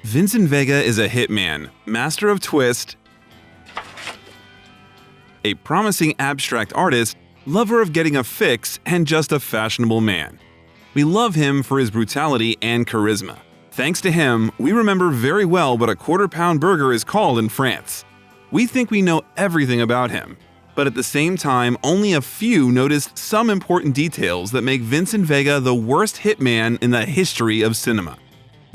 Vincent Vega is a hitman, master of twist, a promising abstract artist, lover of getting a fix, and just a fashionable man. We love him for his brutality and charisma. Thanks to him, we remember very well what a quarter-pound burger is called in France. We think we know everything about him, but at the same time, only a few noticed some important details that make Vincent Vega the worst hitman in the history of cinema.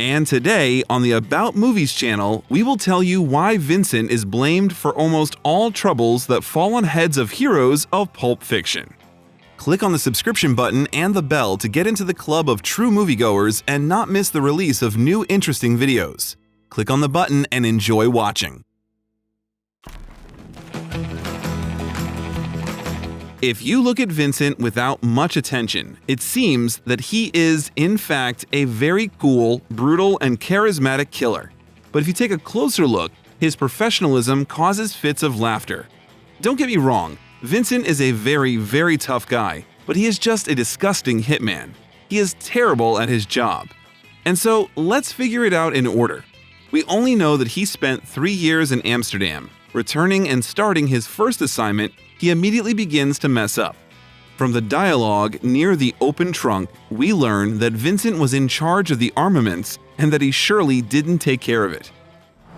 And today, on the About Movies channel, we will tell you why Vincent is blamed for almost all troubles that fall on heads of heroes of Pulp Fiction. Click on the subscription button and the bell to get into the club of true moviegoers and not miss the release of new interesting videos. Click on the button and enjoy watching. If you look at Vincent without much attention, it seems that he is, in fact, a very cool, brutal, and charismatic killer. But if you take a closer look, his professionalism causes fits of laughter. Don't get me wrong, Vincent is a very, very tough guy, but he is just a disgusting hitman. He is terrible at his job. And so, let's figure it out in order. We only know that he spent 3 years in Amsterdam. Returning and starting his first assignment, he immediately begins to mess up. From the dialogue near the open trunk, we learn that Vincent was in charge of the armaments and that he surely didn't take care of it.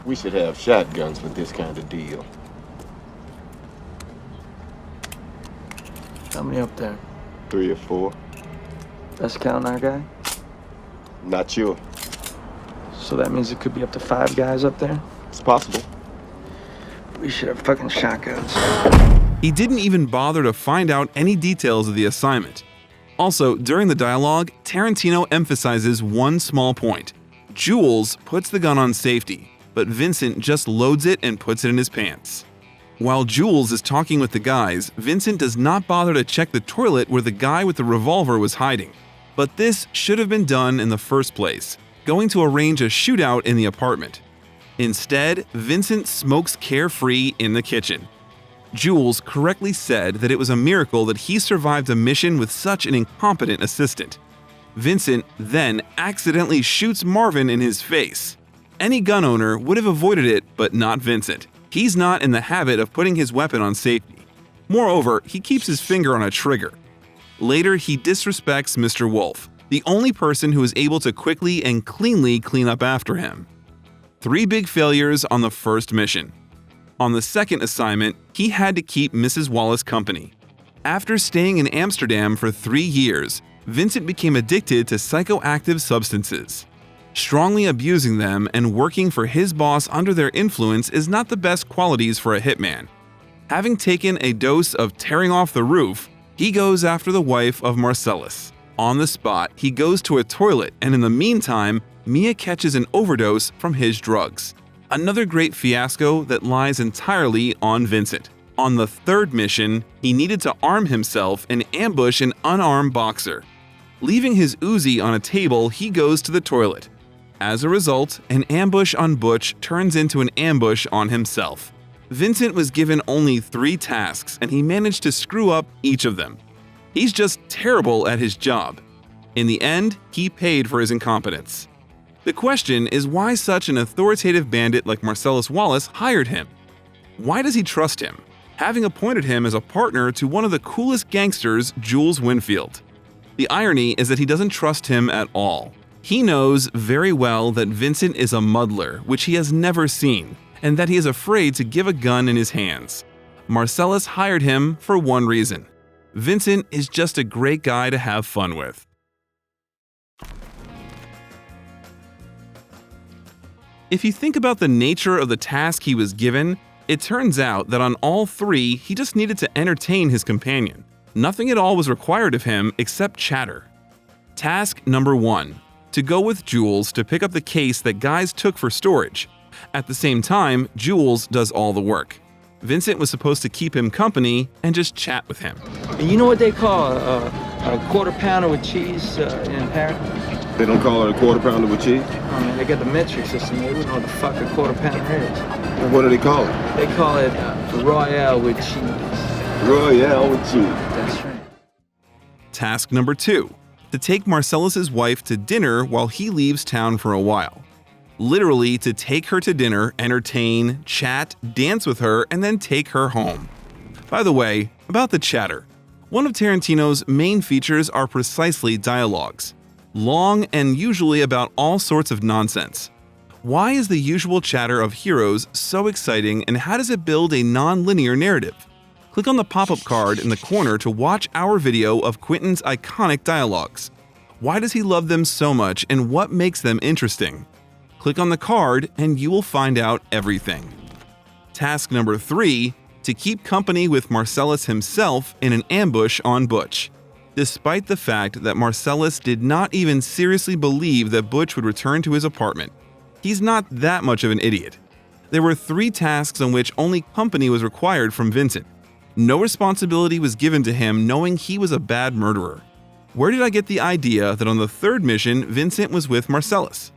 We should have shotguns with this kind of deal. How many up there? 3 or 4. That's counting our guy? Not sure. So that means it could be up to 5 guys up there? It's possible. We should have fucking shotguns. He didn't even bother to find out any details of the assignment. Also, during the dialogue, Tarantino emphasizes one small point. Jules puts the gun on safety, but Vincent just loads it and puts it in his pants. While Jules is talking with the guys, Vincent does not bother to check the toilet where the guy with the revolver was hiding. But this should have been done in the first place, going to arrange a shootout in the apartment. Instead, Vincent smokes carefree in the kitchen. Jules correctly said that it was a miracle that he survived a mission with such an incompetent assistant. Vincent then accidentally shoots Marvin in his face. Any gun owner would have avoided it, but not Vincent. He's not in the habit of putting his weapon on safety. Moreover, he keeps his finger on a trigger. Later, he disrespects Mr. Wolf, the only person who is able to quickly and cleanly clean up after him. 3 big failures on the first mission. On the second assignment, he had to keep Mrs. Wallace company. After staying in Amsterdam for 3 years, Vincent became addicted to psychoactive substances. Strongly abusing them and working for his boss under their influence is not the best qualities for a hitman. Having taken a dose of tearing off the roof, he goes after the wife of Marcellus. On the spot, he goes to a toilet, and in the meantime, Mia catches an overdose from his drugs. Another great fiasco that lies entirely on Vincent. On the third mission, he needed to arm himself and ambush an unarmed boxer. Leaving his Uzi on a table, he goes to the toilet. As a result, an ambush on Butch turns into an ambush on himself. Vincent was given only 3 tasks, and he managed to screw up each of them. He's just terrible at his job. In the end, he paid for his incompetence. The question is why such an authoritative bandit like Marcellus Wallace hired him. Why does he trust him, having appointed him as a partner to one of the coolest gangsters, Jules Winfield? The irony is that he doesn't trust him at all. He knows very well that Vincent is a muddler, which he has never seen, and that he is afraid to give a gun in his hands. Marcellus hired him for one reason. Vincent is just a great guy to have fun with. If you think about the nature of the task he was given, it turns out that on all 3, he just needed to entertain his companion. Nothing at all was required of him except chatter. Task number 1. To go with Jules to pick up the case that guys took for storage. At the same time, Jules does all the work. Vincent was supposed to keep him company and just chat with him. You know what they call a quarter pounder with cheese in Paris? They don't call it a quarter pounder with cheese? I mean, they got the metric system. They wouldn't know what the fuck a quarter pounder is. And what do they call it? They call it Royale with cheese. Royale with cheese. That's right. Task number 2. To take Marcellus's wife to dinner while he leaves town for a while. literally to take her to dinner, entertain, chat, dance with her, and then take her home. By the way, about the chatter. One of Tarantino's main features are precisely dialogues. Long and usually about all sorts of nonsense. Why is the usual chatter of heroes so exciting, and how does it build a non-linear narrative? Click on the pop-up card in the corner to watch our video of Quentin's iconic dialogues. Why does he love them so much, and what makes them interesting? Click on the card and you will find out everything. Task number 3: to keep company with Marcellus himself in an ambush on Butch. Despite the fact that Marcellus did not even seriously believe that Butch would return to his apartment. He's not that much of an idiot. There were 3 tasks on which only company was required from Vincent. No responsibility was given to him, knowing he was a bad murderer. Where did I get the idea that on the 3rd mission, Vincent was with Marcellus?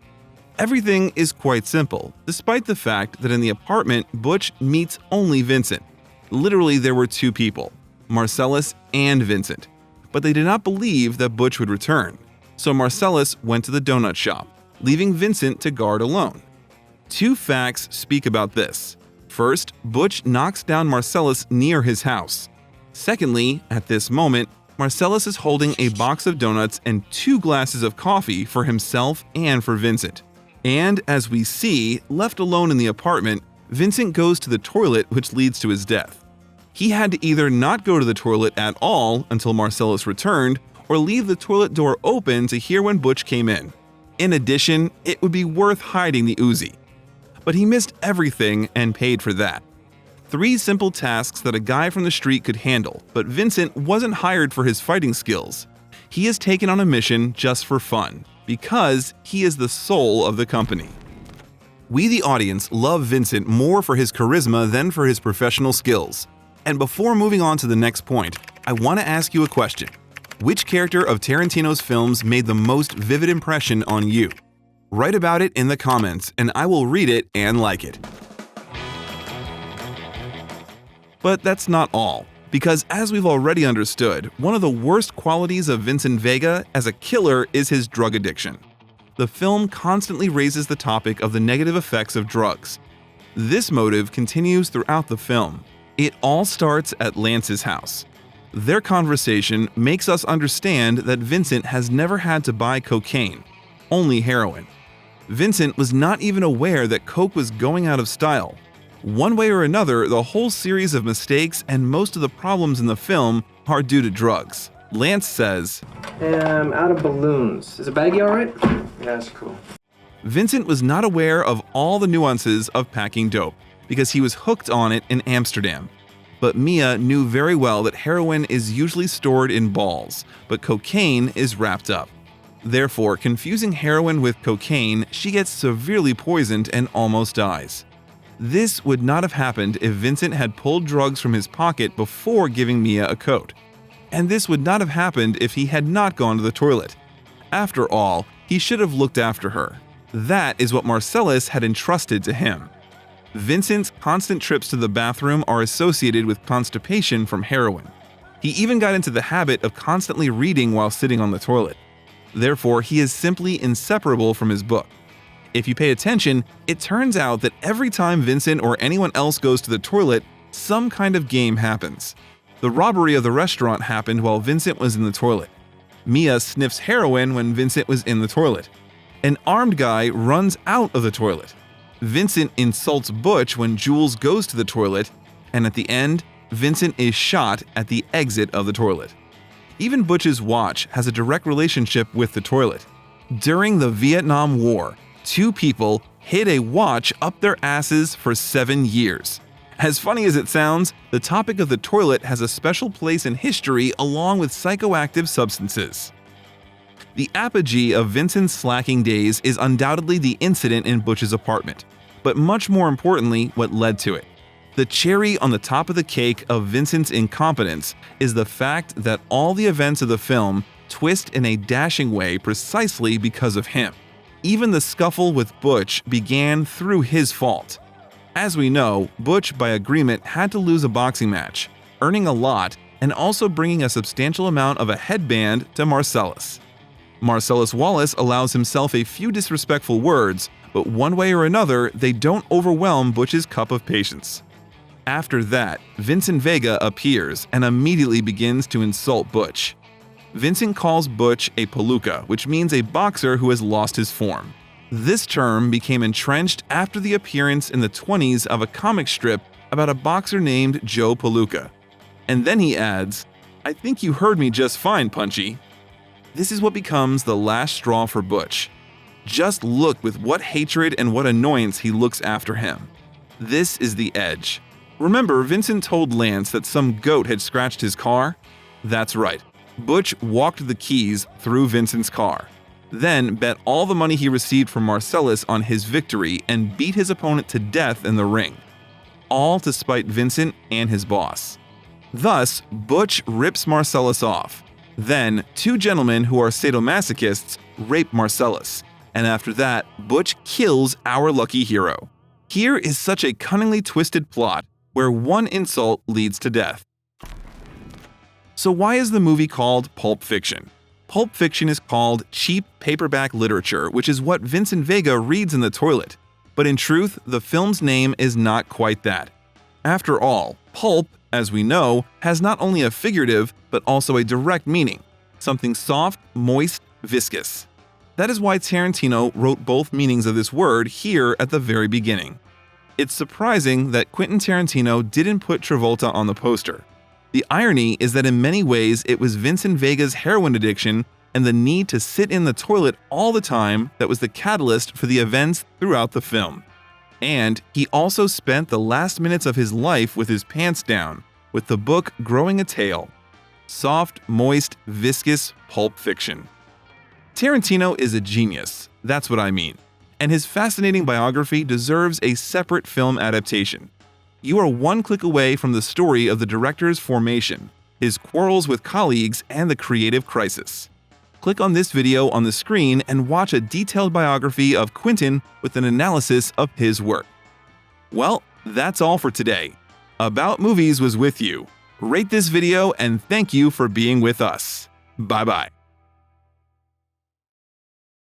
Everything is quite simple, despite the fact that in the apartment, Butch meets only Vincent. Literally, there were 2 people, Marcellus and Vincent. But they did not believe that Butch would return. So Marcellus went to the donut shop, leaving Vincent to guard alone. 2 facts speak about this. First, Butch knocks down Marcellus near his house. Secondly, at this moment, Marcellus is holding a box of donuts and 2 glasses of coffee for himself and for Vincent. And as we see, left alone in the apartment, Vincent goes to the toilet, which leads to his death. He had to either not go to the toilet at all until Marcellus returned, or leave the toilet door open to hear when Butch came in. In addition, it would be worth hiding the Uzi. But he missed everything and paid for that. 3 simple tasks that a guy from the street could handle, but Vincent wasn't hired for his fighting skills. He is taken on a mission just for fun, because he is the soul of the company. We, the audience, love Vincent more for his charisma than for his professional skills. And before moving on to the next point, I want to ask you a question. Which character of Tarantino's films made the most vivid impression on you? Write about it in the comments, and I will read it and like it. But that's not all, because as we've already understood, one of the worst qualities of Vincent Vega as a killer is his drug addiction. The film constantly raises the topic of the negative effects of drugs. This motive continues throughout the film. It all starts at Lance's house. Their conversation makes us understand that Vincent has never had to buy cocaine, only heroin. Vincent was not even aware that coke was going out of style. One way or another, the whole series of mistakes and most of the problems in the film are due to drugs. Lance says, "Hey, I'm out of balloons. Is a baggie alright?" "Yeah, that's cool." Vincent was not aware of all the nuances of packing dope, because he was hooked on it in Amsterdam. But Mia knew very well that heroin is usually stored in balls, but cocaine is wrapped up. Therefore, confusing heroin with cocaine, she gets severely poisoned and almost dies. This would not have happened if Vincent had pulled drugs from his pocket before giving Mia a coat. And this would not have happened if he had not gone to the toilet. After all, he should have looked after her. That is what Marcellus had entrusted to him. Vincent's constant trips to the bathroom are associated with constipation from heroin. He even got into the habit of constantly reading while sitting on the toilet. Therefore, he is simply inseparable from his book. If you pay attention, it turns out that every time Vincent or anyone else goes to the toilet, some kind of game happens. The robbery of the restaurant happened while Vincent was in the toilet. Mia sniffs heroin when Vincent was in the toilet. An armed guy runs out of the toilet. Vincent insults Butch when Jules goes to the toilet, and at the end, Vincent is shot at the exit of the toilet. Even Butch's watch has a direct relationship with the toilet. During the Vietnam War, 2 people hid a watch up their asses for 7 years. As funny as it sounds, the topic of the toilet has a special place in history along with psychoactive substances. The apogee of Vincent's slacking days is undoubtedly the incident in Butch's apartment, but much more importantly, what led to it. The cherry on the top of the cake of Vincent's incompetence is the fact that all the events of the film twist in a dashing way precisely because of him. Even the scuffle with Butch began through his fault. As we know, Butch by agreement had to lose a boxing match, earning a lot and also bringing a substantial amount of a headband to Marcellus. Marcellus Wallace allows himself a few disrespectful words, but one way or another, they don't overwhelm Butch's cup of patience. After that, Vincent Vega appears and immediately begins to insult Butch. Vincent calls Butch a palooka, which means a boxer who has lost his form. This term became entrenched after the appearance in the 1920s of a comic strip about a boxer named Joe Palooka. And then he adds, "I think you heard me just fine, Punchy." This is what becomes the last straw for Butch. Just look with what hatred and what annoyance he looks after him. This is the edge. Remember, Vincent told Lance that some goat had scratched his car? That's right. Butch walked the keys through Vincent's car, then bet all the money he received from Marcellus on his victory and beat his opponent to death in the ring. All to spite Vincent and his boss. Thus, Butch rips Marcellus off. Then, two gentlemen who are sadomasochists rape Marcellus. And after that, Butch kills our lucky hero. Here is such a cunningly twisted plot where one insult leads to death. So why is the movie called Pulp Fiction? Pulp Fiction is called cheap paperback literature, which is what Vincent Vega reads in the toilet. But in truth, the film's name is not quite that. After all, pulp, as we know, has not only a figurative, but also a direct meaning. Something soft, moist, viscous. That is why Tarantino wrote both meanings of this word here at the very beginning. It's surprising that Quentin Tarantino didn't put Travolta on the poster. The irony is that in many ways it was Vincent Vega's heroin addiction and the need to sit in the toilet all the time that was the catalyst for the events throughout the film. And he also spent the last minutes of his life with his pants down, with the book growing a tail. Soft, moist, viscous Pulp Fiction. Tarantino is a genius, that's what I mean, and his fascinating biography deserves a separate film adaptation. You are one click away from the story of the director's formation, his quarrels with colleagues, and the creative crisis. Click on this video on the screen and watch a detailed biography of Quentin with an analysis of his work. Well, that's all for today. About Movies was with you. Rate this video and thank you for being with us. Bye-bye.